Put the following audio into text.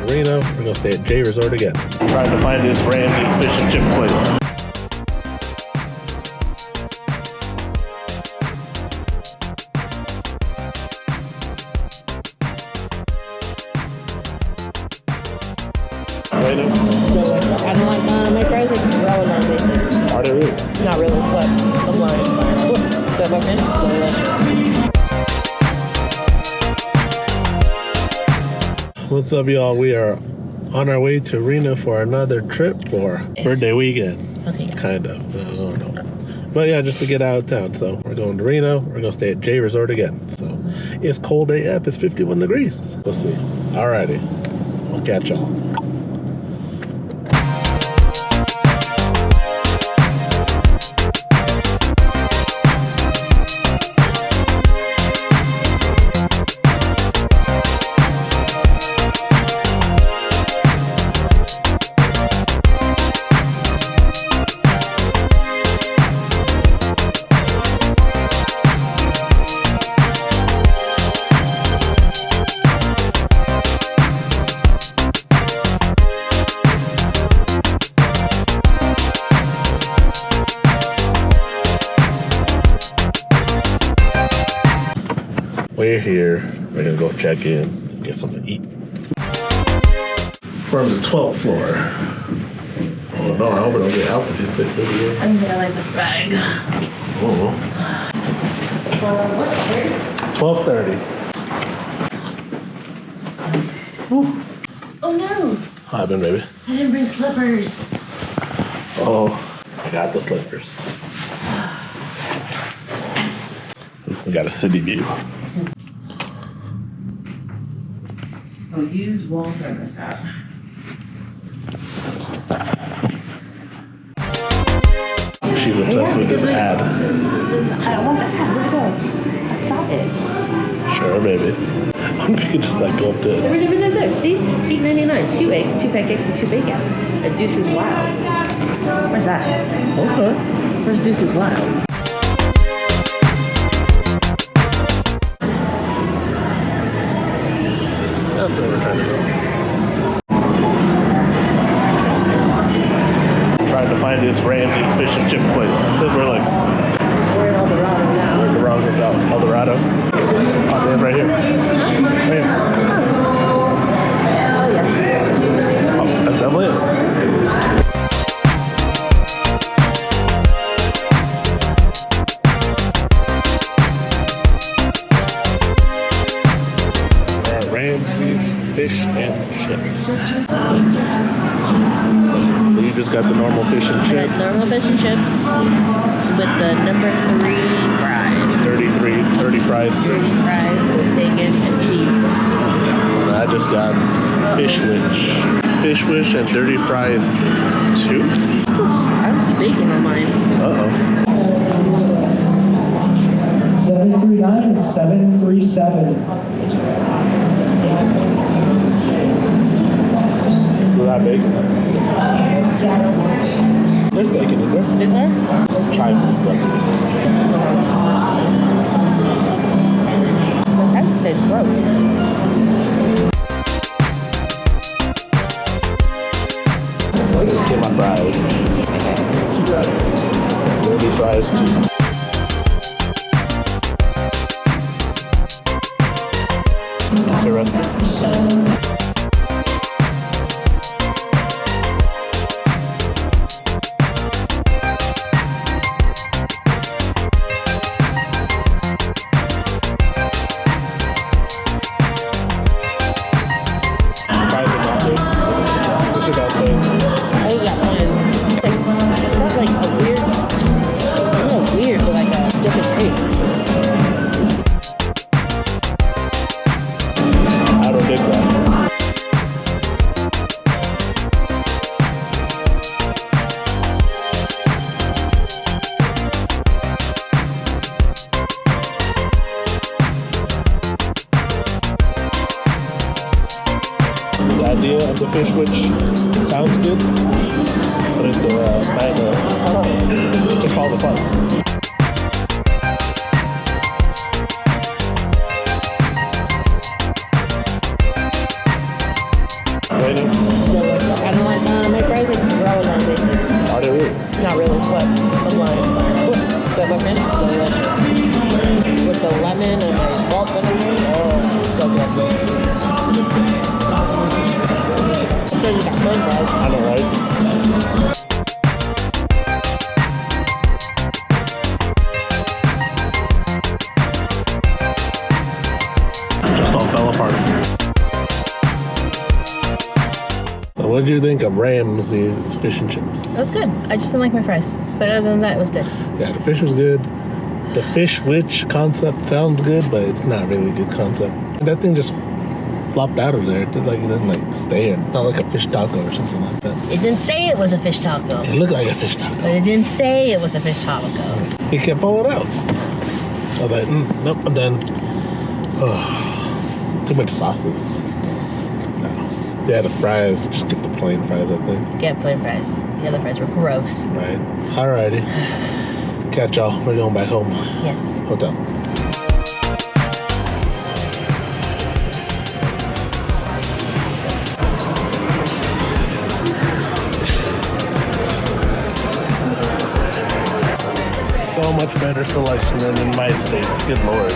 Reno. We're gonna stay at J Resort again. Trying to find this Ramsay fish and chip place. I don't like my fries like growing on me. Are they really? Not really, but I'm lying. But my fish is delicious. What's up, y'all? We are on our way to Reno for another trip for birthday weekend. Okay. Kind of. I don't know. But yeah, just to get out of town. So we're going to Reno. We're going to stay at J Resort again. So it's cold AF. It's 51 degrees. We'll see. Alrighty. I'll catch y'all. We're here. We're gonna go check in and get something to eat. We're on the 12th floor. Oh no, I hope I don't get altitude sick over here. I think I like this bag. Oh. 12:30. Oh no! What happened, baby? I didn't bring slippers. Oh, I got the slippers. We got a city view. Oh, use wall thermostat. She's obsessed with this ad. I want the ad. Where it goes? I saw it. Sure, baby. I wonder if you could just like go up to it. There. See? $8.99. 2 eggs, 2 pancakes, and 2 bacon. And Deuce is Wild. Where's that? Okay. Where's Deuce is Wild? That's where we're trying to go. Trying to find this Ramsay fish and chip place. We're like, We're in Eldorado now. we're in the wrong hotel. Eldorado. Oh, damn, right here. Right here. Oh, yes. Oh, that's definitely it. Ramsay's fish and chips. So you just got the normal fish and chips? Normal fish and chips with the number 3 fries. 30 fries. 30 fries with bacon and cheese. And I just got fish wish. Fish wish and 30 fries too? I don't see bacon on mine. Uh-oh. 739 and 737. Do that bacon? There's bacon in there. Is there? Try this stuff. The fries taste gross. Let's get my fries. 30 fries too. I got one. It's got like a weird, not weird, but like a different taste. I don't dig that. The idea of the fish witch sounds good, but it's it just falls apart. Reno? Delicious. I don't like my fries like raw Ramsay. Are they really? Not really, but I'm lying. But my fries is delicious. With the lemon and my salt vinegar. Oh, so good. So you got plain fries. I know, right? Just all fell apart. So what did you think of Ramsay's fish and chips? It was good. I just didn't like my fries. But other than that, it was good. Yeah, the fish was good. The fish witch concept sounds good, but it's not really a good concept. That thing just flopped out of there. It didn't stay in. It's not like a fish taco or something like that. It didn't say it was a fish taco. It looked like a fish taco. But it didn't say it was a fish taco. He kept falling out. I was like, nope, I'm done. Oh, too much sauces. No. Yeah, the fries. Just get the plain fries, I think. Get plain fries. The other fries were gross. Right. Alrighty. Catch y'all. We're going back home. Yes. Hotel. So much better selection than in my states. Good lord.